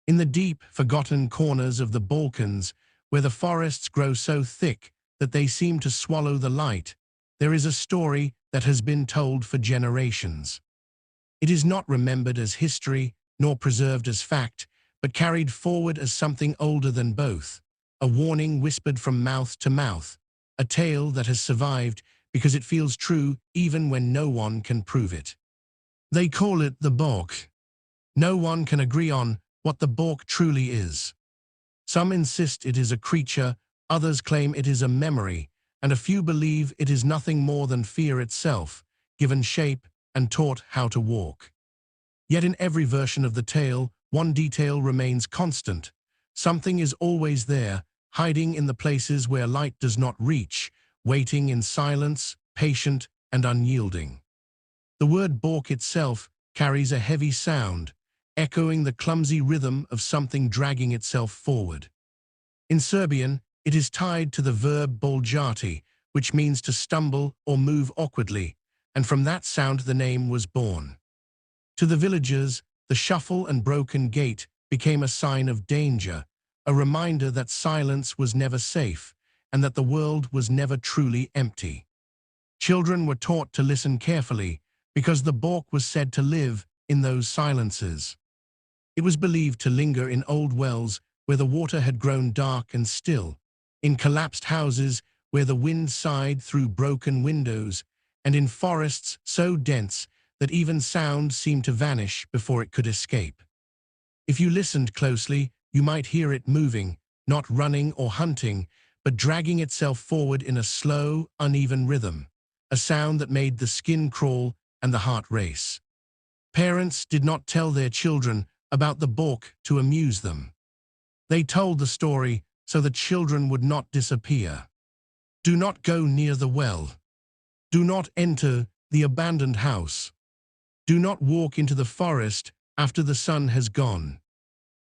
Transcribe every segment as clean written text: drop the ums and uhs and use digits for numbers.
In the deep, forgotten corners of the Balkans, where the forests grow so thick that they seem to swallow the light, there is a story that has been told for generations. It is not remembered as history, nor preserved as fact, but carried forward as something older than both, a warning whispered from mouth to mouth, a tale that has survived because it feels true even when no one can prove it. They call it the Bauk. No one can agree on what the Bauk truly is. Some insist it is a creature, others claim it is a memory, and a few believe it is nothing more than fear itself, given shape and taught how to walk. Yet in every version of the tale, one detail remains constant. Something is always there, hiding in the places where light does not reach, waiting in silence, patient and unyielding. The word Bauk itself carries a heavy sound, echoing the clumsy rhythm of something dragging itself forward. In Serbian, it is tied to the verb boljati, which means to stumble or move awkwardly, and from that sound the name was born. To the villagers, the shuffle and broken gait became a sign of danger, a reminder that silence was never safe, and that the world was never truly empty. Children were taught to listen carefully, because the Bauk was said to live in those silences. It was believed to linger in old wells where the water had grown dark and still, in collapsed houses where the wind sighed through broken windows, and in forests so dense that even sound seemed to vanish before it could escape. If you listened closely, you might hear it moving, not running or hunting, but dragging itself forward in a slow, uneven rhythm, a sound that made the skin crawl and the heart race. Parents did not tell their children about the Bauk to amuse them. They told the story so the children would not disappear. Do not go near the well. Do not enter the abandoned house. Do not walk into the forest after the sun has gone.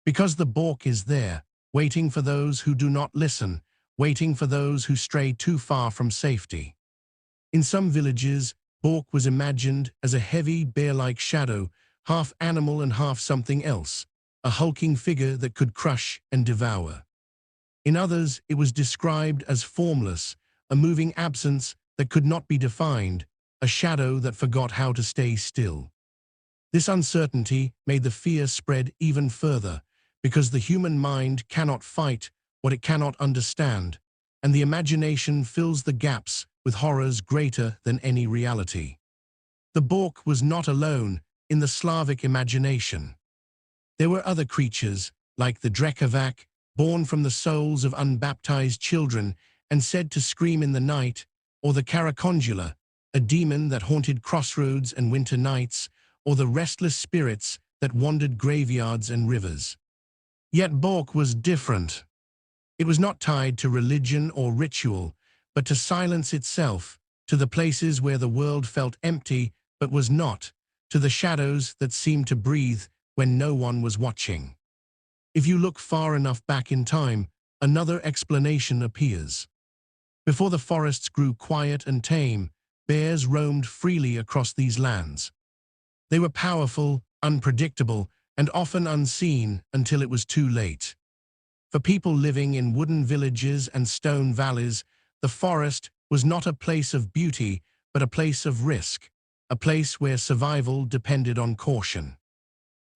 Because the Bauk is there, waiting for those who do not listen, waiting for those who stray too far from safety. In some villages, Bauk was imagined as a heavy, bear-like shadow, half animal and half something else, a hulking figure that could crush and devour. In others, it was described as formless, a moving absence that could not be defined, a shadow that forgot how to stay still. This uncertainty made the fear spread even further, because the human mind cannot fight what it cannot understand, and the imagination fills the gaps with horrors greater than any reality. The Bauk was not alone in the Slavic imagination. There were other creatures, like the Drekavac, born from the souls of unbaptized children and said to scream in the night, or the Karakondula, a demon that haunted crossroads and winter nights, or the restless spirits that wandered graveyards and rivers. Yet Bauk was different. It was not tied to religion or ritual, but to silence itself, to the places where the world felt empty but was not, to the shadows that seemed to breathe when no one was watching. If you look far enough back in time, another explanation appears. Before the forests grew quiet and tame, bears roamed freely across these lands. They were powerful, unpredictable, and often unseen until it was too late. For people living in wooden villages and stone valleys, the forest was not a place of beauty, but a place of risk, a place where survival depended on caution.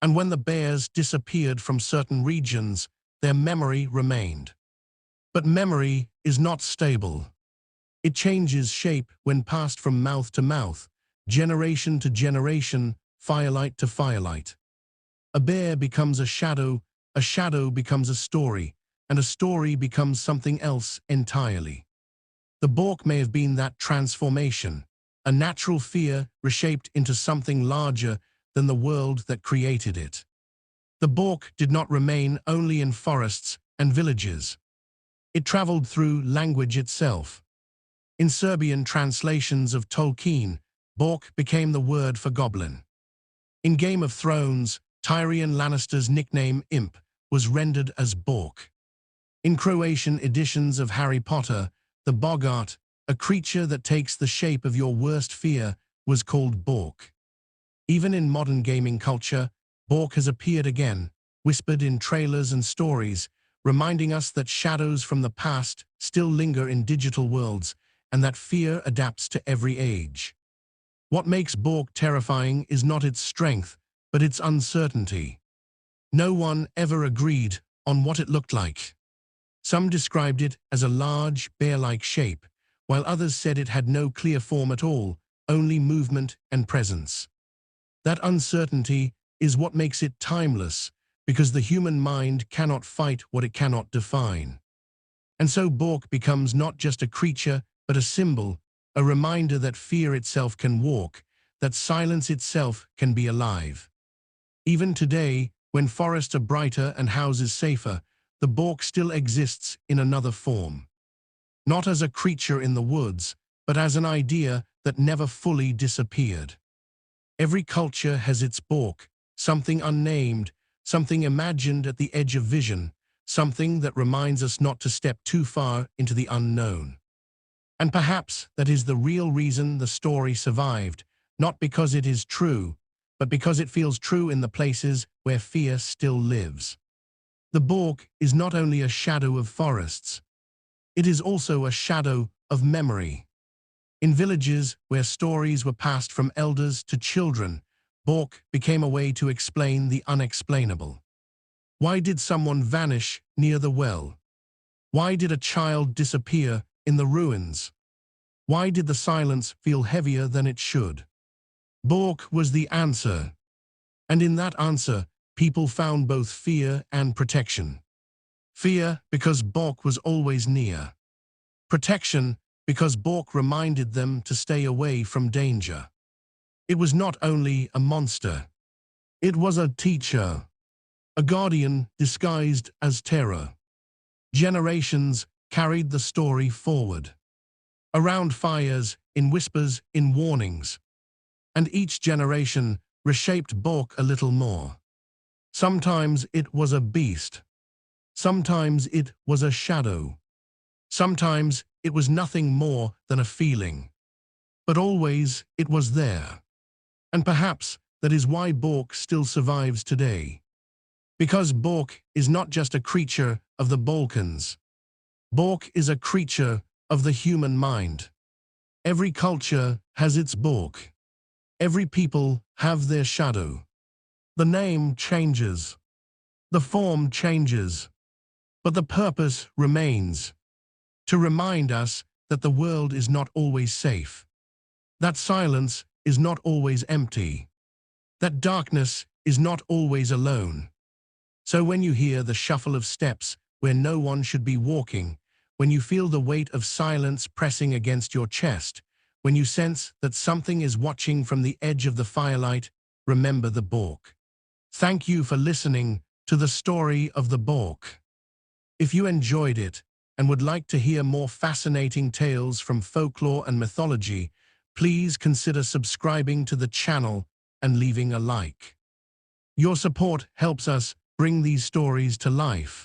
And when the bears disappeared from certain regions, their memory remained. But memory is not stable. It changes shape when passed from mouth to mouth, generation to generation, firelight to firelight. A bear becomes a shadow becomes a story, and a story becomes something else entirely. The Bauk may have been that transformation, a natural fear reshaped into something larger than the world that created it. The Bauk did not remain only in forests and villages. It traveled through language itself. In Serbian translations of Tolkien, Bauk became the word for goblin. In Game of Thrones, Tyrion Lannister's nickname Imp was rendered as Bauk. In Croatian editions of Harry Potter, the Boggart, a creature that takes the shape of your worst fear, was called Bauk. Even in modern gaming culture, Bauk has appeared again, whispered in trailers and stories, reminding us that shadows from the past still linger in digital worlds and that fear adapts to every age. What makes Bauk terrifying is not its strength, but its uncertainty. No one ever agreed on what it looked like. Some described it as a large, bear-like shape, while others said it had no clear form at all, only movement and presence. That uncertainty is what makes it timeless, because the human mind cannot fight what it cannot define. And so Bauk becomes not just a creature, but a symbol, a reminder that fear itself can walk, that silence itself can be alive. Even today, when forests are brighter and houses safer, the Bauk still exists in another form. Not as a creature in the woods, but as an idea that never fully disappeared. Every culture has its Bauk, something unnamed, something imagined at the edge of vision, something that reminds us not to step too far into the unknown. And perhaps that is the real reason the story survived, not because it is true, but because it feels true in the places where fear still lives. The Bauk is not only a shadow of forests, it is also a shadow of memory. In villages where stories were passed from elders to children, Bauk became a way to explain the unexplainable. Why did someone vanish near the well? Why did a child disappear in the ruins? Why did the silence feel heavier than it should? Bauk was the answer, and in that answer, people found both fear and protection. Fear because Bauk was always near. Protection because Bauk reminded them to stay away from danger. It was not only a monster. It was a teacher, a guardian disguised as terror. Generations carried the story forward. Around fires, in whispers, in warnings. And each generation reshaped Bauk a little more. Sometimes it was a beast. Sometimes it was a shadow. Sometimes it was nothing more than a feeling. But always it was there. And perhaps that is why Bauk still survives today. Because Bauk is not just a creature of the Balkans. Bauk is a creature of the human mind. Every culture has its Bauk. Every people have their shadow. The name changes. The form changes. But the purpose remains. To remind us that the world is not always safe. That silence is not always empty. That darkness is not always alone. So when you hear the shuffle of steps where no one should be walking, when you feel the weight of silence pressing against your chest, when you sense that something is watching from the edge of the firelight, remember the Bauk. Thank you for listening to the story of the Bauk. If you enjoyed it and would like to hear more fascinating tales from folklore and mythology, please consider subscribing to the channel and leaving a like. Your support helps us bring these stories to life.